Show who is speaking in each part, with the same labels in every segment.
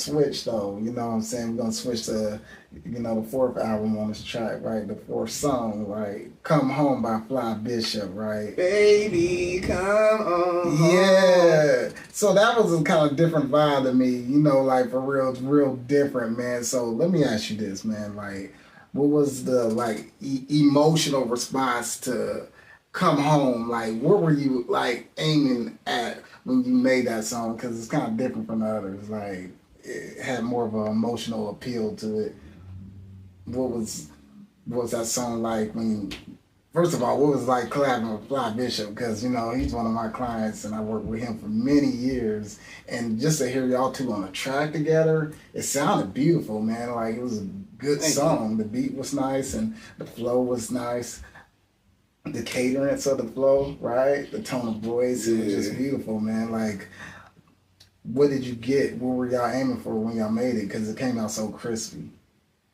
Speaker 1: switch though. You know what I'm saying? We're gonna switch to, you know, the fourth album on this track, right? The fourth song, right? "Come Home" by Fly Bishop, right?
Speaker 2: Baby, come on.
Speaker 1: Yeah. So that was a kind of different vibe to me, you know, like for real, it's real different, man. So let me ask you this, man. Like, what was the like emotional response to "Come Home"? Like, what were you like aiming at when you made that song? Because it's kind of different from the others. Like, it had more of an emotional appeal to it. What was that song like when? First of all, what was it like collabing with Fly Bishop? Because, you know, he's one of my clients and I worked with him for many years. And just to hear y'all two on a track together, it sounded beautiful, man. Like, it was a good song. The beat was nice and the flow was nice. The cadence of the flow, right? The tone of voice, it was just beautiful, man. Like, what did you get? What were y'all aiming for when y'all made it? Because it came out so crispy.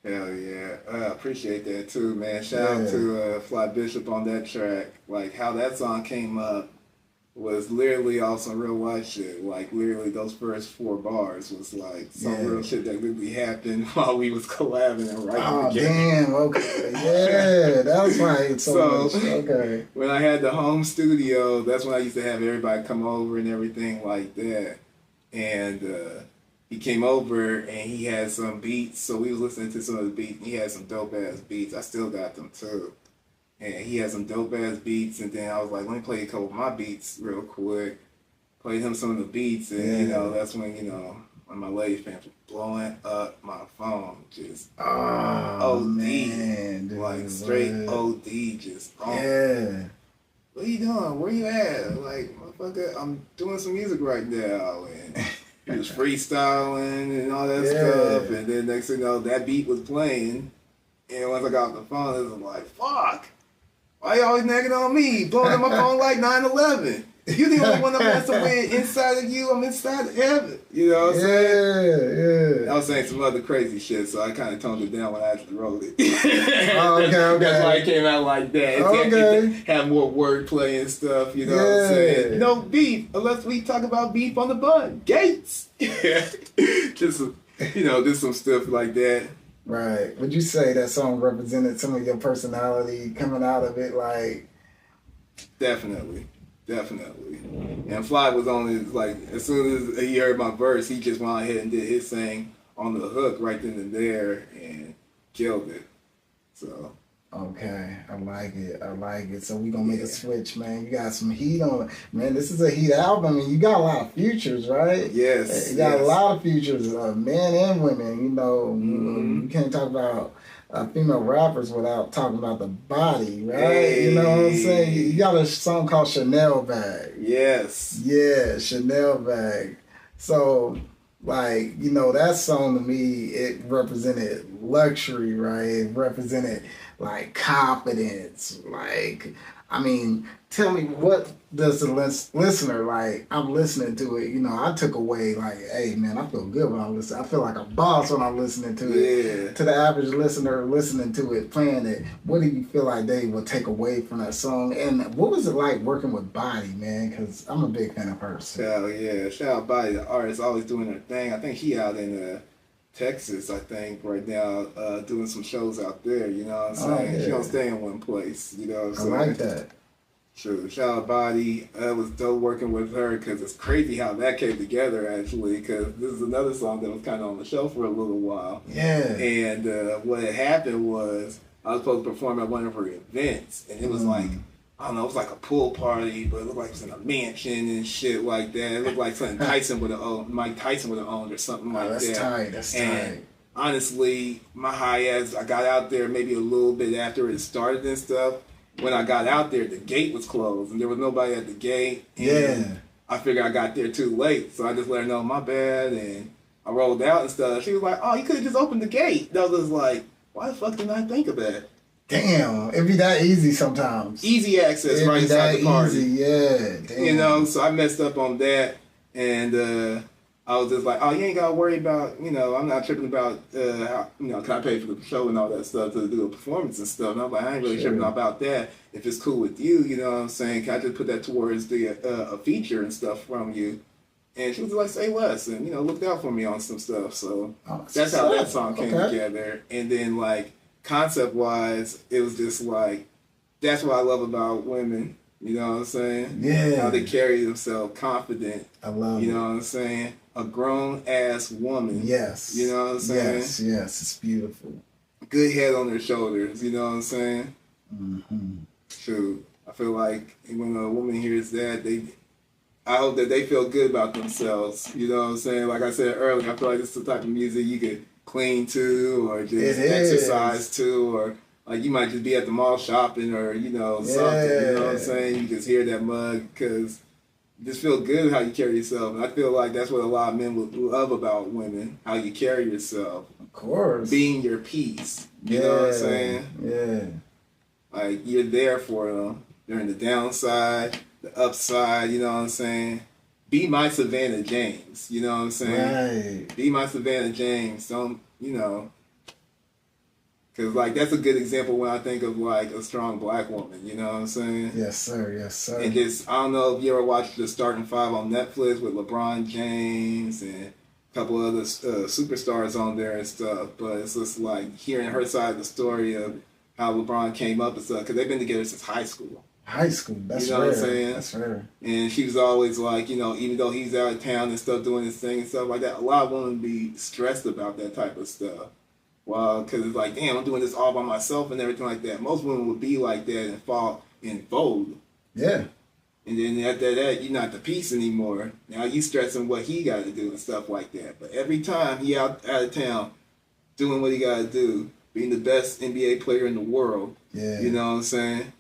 Speaker 2: Hell yeah. I appreciate that too, man. Shout out to Fly Bishop on that track. Like, how that song came up was literally on some real life shit. Like, literally those first 4 bars was like some real shit that literally happened while we was collabing and writing together.
Speaker 1: Damn, okay. Yeah, that was right. So much. Okay.
Speaker 2: When I had the home studio, that's when I used to have everybody come over and everything like that. And he came over and he had some beats, so we was listening to some of the beats. He had some dope ass beats. I still got them too. And he had some dope ass beats, and then I was like, let me play a couple of my beats real quick. Played him some of the beats, and you know, that's when, you know, when my lady fans were blowing up my phone, just OD,
Speaker 1: man, dude,
Speaker 2: like straight OD, just What are you doing? Where you at? Like, motherfucker, I'm doing some music right now, and he was freestyling and all that stuff, and then next thing you know, that beat was playing, and once I got off the phone, it was like, fuck, why you always nagging on me? Blowing up my phone like 9/11. You the only one I'm messing with inside of you, I'm inside of heaven. You know what I'm saying? I was saying some other crazy shit, so I kind of toned it down when I actually wrote it. That's why it came out like that. It had more wordplay and stuff, you know what I'm saying? No beef, unless we talk about beef on the bun. Gates! Just, you know, just some stuff like that.
Speaker 1: Right. Would you say that song represented some of your personality coming out of it? Like,
Speaker 2: definitely. And Fly was only like, as soon as he heard my verse, he just went ahead and did his thing on the hook right then and there and killed it. So.
Speaker 1: Okay, I like it. So we gonna make a switch, man. You got some heat on it. Man, this is a heat album and you got a lot of features, right?
Speaker 2: Yes.
Speaker 1: You got a lot of features, men and women, you know. You can't talk about female rappers without talking about the body, right? Hey. You know what I'm saying? You got a song called Chanel Bag.
Speaker 2: Yes.
Speaker 1: Yeah, Chanel Bag. So, like, you know, that song to me, it represented luxury, right? It represented, like, confidence. Like, I mean, tell me, what does the listener, like, I'm listening to it, you know, I took away, like, hey, man, I feel good when I listen. I feel like a boss when I'm listening to it. To the average listener listening to it, playing it, what do you feel like they will take away from that song? And what was it like working with Body, man? Because I'm a big fan of hers.
Speaker 2: Hell yeah. Shout out Body, the artist, always doing her thing. I think she out in Texas, I think, right now, doing some shows out there, you know what I'm saying? She don't stay in one place, you know what I'm saying?
Speaker 1: I like that.
Speaker 2: True. Shout out Body. It was dope working with her because it's crazy how that came together, actually, because this is another song that was kind of on the show for a little while.
Speaker 1: Yeah.
Speaker 2: And what had happened was I was supposed to perform at one of her events, and it was like, I don't know, it was like a pool party, but it looked like it was in a mansion and shit like that. It looked like something Mike Tyson would have owned or something like that.
Speaker 1: That's tight.
Speaker 2: Honestly, my high ass, I got out there maybe a little bit after it started and stuff. When I got out there, the gate was closed and there was nobody at the gate. And I figured I got there too late, so I just let her know my bad, and I rolled out and stuff. She was like, "Oh, you could have just opened the gate." That was like, why the fuck didn't I think of that?
Speaker 1: Damn, it'd be that easy sometimes.
Speaker 2: Easy access right inside the party.
Speaker 1: Damn.
Speaker 2: You know, so I messed up on that, and I was just like, oh, you ain't gotta worry about, you know, I'm not tripping about, how, you know, can I pay for the show and all that stuff to do a performance and stuff. And I'm like, I ain't really tripping about that. If it's cool with you, you know what I'm saying? Can I just put that towards the a feature and stuff from you? And she was like, say less, and, you know, looked out for me on some stuff. So that's how that song came together. And then, like, concept-wise, it was just like, that's what I love about women. You know what I'm saying?
Speaker 1: Yeah.
Speaker 2: How they carry themselves confident.
Speaker 1: I love it.
Speaker 2: You know what I'm saying? A grown-ass woman.
Speaker 1: Yes.
Speaker 2: You know what I'm saying?
Speaker 1: Yes, it's beautiful.
Speaker 2: Good head on their shoulders. You know what I'm saying?
Speaker 1: Mm-hmm.
Speaker 2: True. I feel like when a woman hears that, I hope that they feel good about themselves. You know what I'm saying? Like I said earlier, I feel like this is the type of music you could clean to, or just exercise to, or like you might just be at the mall shopping, or, you know, something. You know what I'm saying? You just hear that mug because you just feel good how you carry yourself. And I feel like that's what a lot of men would love about women, how you carry yourself.
Speaker 1: Of course.
Speaker 2: Being your peace. You know what I'm saying?
Speaker 1: Yeah.
Speaker 2: Like, you're there for them during the downside, the upside, you know what I'm saying? Be my Savannah James, you know what I'm saying?
Speaker 1: Right.
Speaker 2: Be my Savannah James. Don't, you know, because, like, that's a good example when I think of, like, a strong black woman, you know what I'm saying?
Speaker 1: Yes, sir. Yes, sir.
Speaker 2: And just, I don't know if you ever watched the Starting Five on Netflix with LeBron James and a couple other superstars on there and stuff, but it's just, like, hearing her side of the story of how LeBron came up and stuff, because they've been together since high school.
Speaker 1: High school, that's
Speaker 2: you know
Speaker 1: rare.
Speaker 2: What I'm saying?
Speaker 1: That's rare.
Speaker 2: And she was always like, you know, even though he's out of town and stuff, doing his thing and stuff like that, a lot of women be stressed about that type of stuff. Well, because it's like, damn, I'm doing this all by myself and everything like that. Most women would be like that and fall and fold.
Speaker 1: Yeah.
Speaker 2: And then after that, you're not the piece anymore. Now you stressing what he got to do and stuff like that. But every time he out of town doing what he got to do, being the best NBA player in the world, you know what I'm saying?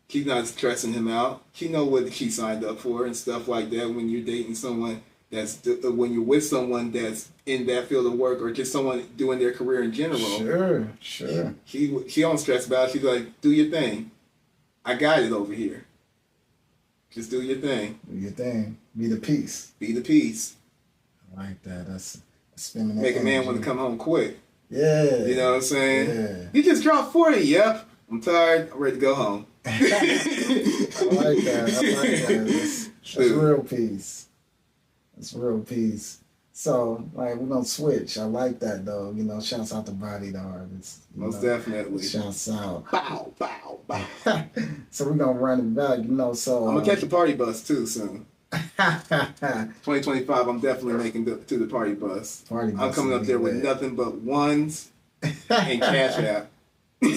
Speaker 2: She's not stressing him out. She know what she signed up for and stuff like that. When you're dating someone when you're with someone that's in that field of work, or just someone doing their career in general.
Speaker 1: Sure.
Speaker 2: She don't stress about it. She's like, do your thing. I got it over here. Just do your thing.
Speaker 1: Do your thing. Be the peace.
Speaker 2: Be the peace.
Speaker 1: I like that. That's spending that
Speaker 2: Make
Speaker 1: energy.
Speaker 2: a man want to come home quick.
Speaker 1: Yeah.
Speaker 2: You know what I'm saying?
Speaker 1: Yeah.
Speaker 2: You just dropped 40. Yep. I'm tired. I'm ready to go home.
Speaker 1: I like that. That's real peace. That's real peace. So, like, we're going to switch. I like that, though. You know, shouts out to Body, the artist.
Speaker 2: Most definitely.
Speaker 1: Shouts out.
Speaker 2: Bow, bow, bow.
Speaker 1: So we're going to run it back, you know, so...
Speaker 2: I'm going to catch the party bus, too, soon. 2025, I'm definitely making to the party bus. I'm coming up there with nothing but ones and Cash App.
Speaker 1: Yeah.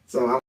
Speaker 1: So